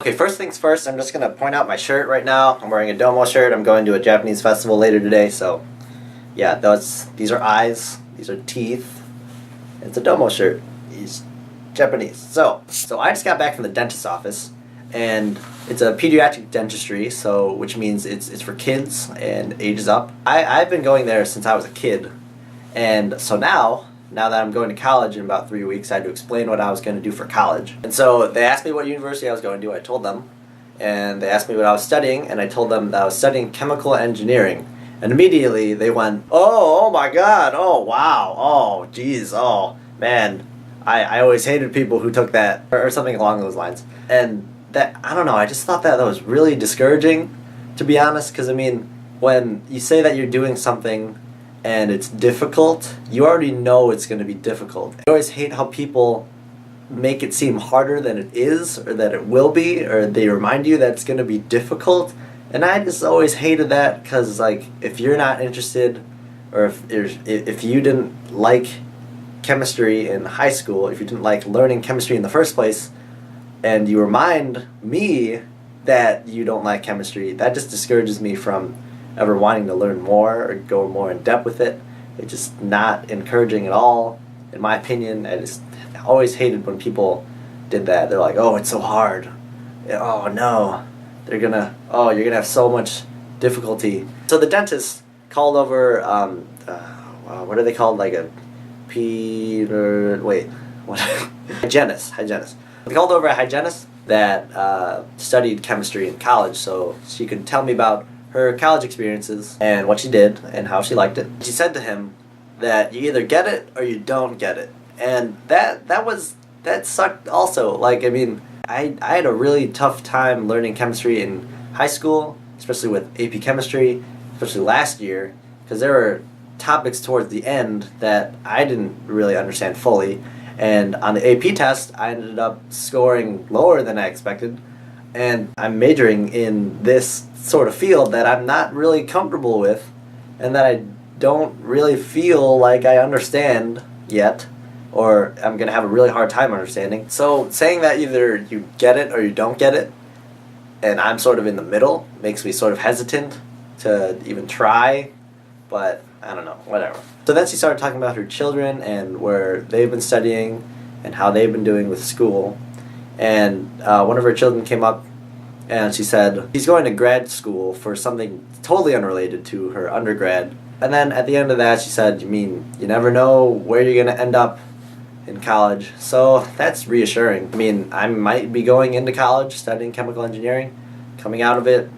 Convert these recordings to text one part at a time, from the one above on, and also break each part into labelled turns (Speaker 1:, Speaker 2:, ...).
Speaker 1: Okay, first things first, I'm just going to point out my shirt right now. I'm wearing a Domo shirt. I'm going to a Japanese festival later today, so yeah, these are eyes, these are teeth. It's a Domo shirt. He's Japanese. So I just got back from the dentist's office, and it's a pediatric dentistry, so which means it's for kids and ages up. I've been going there since I was a kid, and so now that I'm going to college in about 3 weeks, I had to explain what I was going to do for college. And so they asked me what university I was going to. I told them, and they asked me what I was studying, and I told them that I was studying chemical engineering. And immediately they went, oh my God, oh wow, oh geez, oh man, I always hated people who took that, or something along those lines. And that, I don't know, I just thought that was really discouraging, to be honest, because I mean, when you say that you're doing something and it's difficult, you already know it's going to be difficult. I always hate how people make it seem harder than it is, or that it will be, or they remind you that it's going to be difficult. And I just always hated that, because like, if you're not interested, or if you didn't like chemistry in high school, if you didn't like learning chemistry in the first place, and you remind me that you don't like chemistry, that just discourages me from ever wanting to learn more or go more in depth with it. It's just not encouraging at all, in my opinion. I always hated when people did that. They're like, oh, it's so hard. Oh no, you're gonna have so much difficulty. So the dentist called over, what are they called? Like a hygienist. They called over a hygienist that studied chemistry in college, so she could tell me about her college experiences and what she did and how she liked it. She said to him that you either get it or you don't get it. And that sucked also. Like, I mean, I had a really tough time learning chemistry in high school, especially with AP Chemistry, especially last year, because there were topics towards the end that I didn't really understand fully. And on the AP test, I ended up scoring lower than I expected. And I'm majoring in this sort of field that I'm not really comfortable with, and that I don't really feel like I understand yet, or I'm going to have a really hard time understanding. So saying that either you get it or you don't get it, and I'm sort of in the middle, makes me sort of hesitant to even try, but I don't know, whatever. So then she started talking about her children and where they've been studying and how they've been doing with school. And one of her children came up and she said she's going to grad school for something totally unrelated to her undergrad. And then at the end of that she said, you mean you never know where you're going to end up in college? So that's reassuring. I mean, I might be going into college studying chemical engineering, coming out of it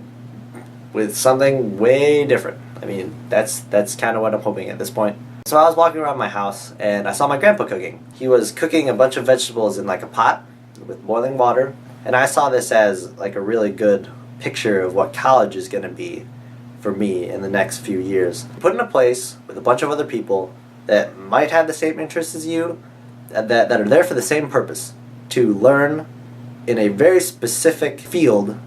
Speaker 1: with something way different. I mean, that's kind of what I'm hoping at this point. So I was walking around my house and I saw my grandpa cooking. He was cooking a bunch of vegetables in like a pot with boiling water, and I saw this as like a really good picture of what college is going to be for me in the next few years. Put in a place with a bunch of other people that might have the same interests as you, that are there for the same purpose, to learn in a very specific field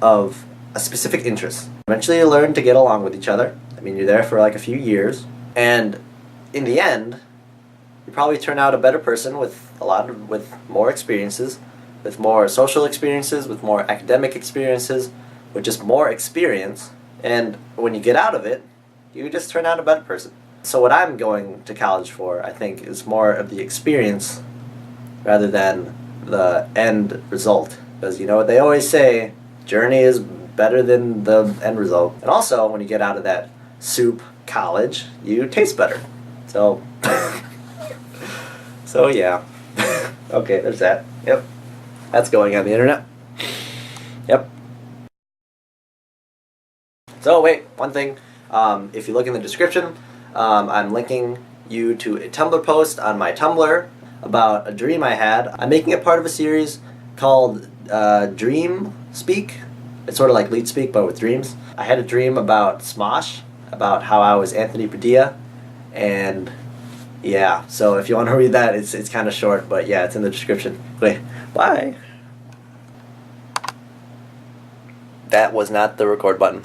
Speaker 1: of a specific interest. Eventually you learn to get along with each other. I mean, you're there for like a few years, and in the end, you probably turn out a better person with more experiences, with more social experiences, with more academic experiences, with just more experience. And when you get out of it, you just turn out a better person. So what I'm going to college for, I think, is more of the experience rather than the end result. Because you know what they always say, journey is better than the end result. And also, when you get out of that soup college, you taste better. So, so yeah. Okay, there's that. Yep. That's going on the internet. Yep. So wait, one thing. If you look in the description, I'm linking you to a Tumblr post on my Tumblr about a dream I had. I'm making it part of a series called Dream Speak. It's sort of like Leet Speak, but with dreams. I had a dream about Smosh, about how I was Anthony Padilla, and yeah, so if you want to read that, it's kind of short, but yeah, it's in the description. Okay, bye. That was not the record button.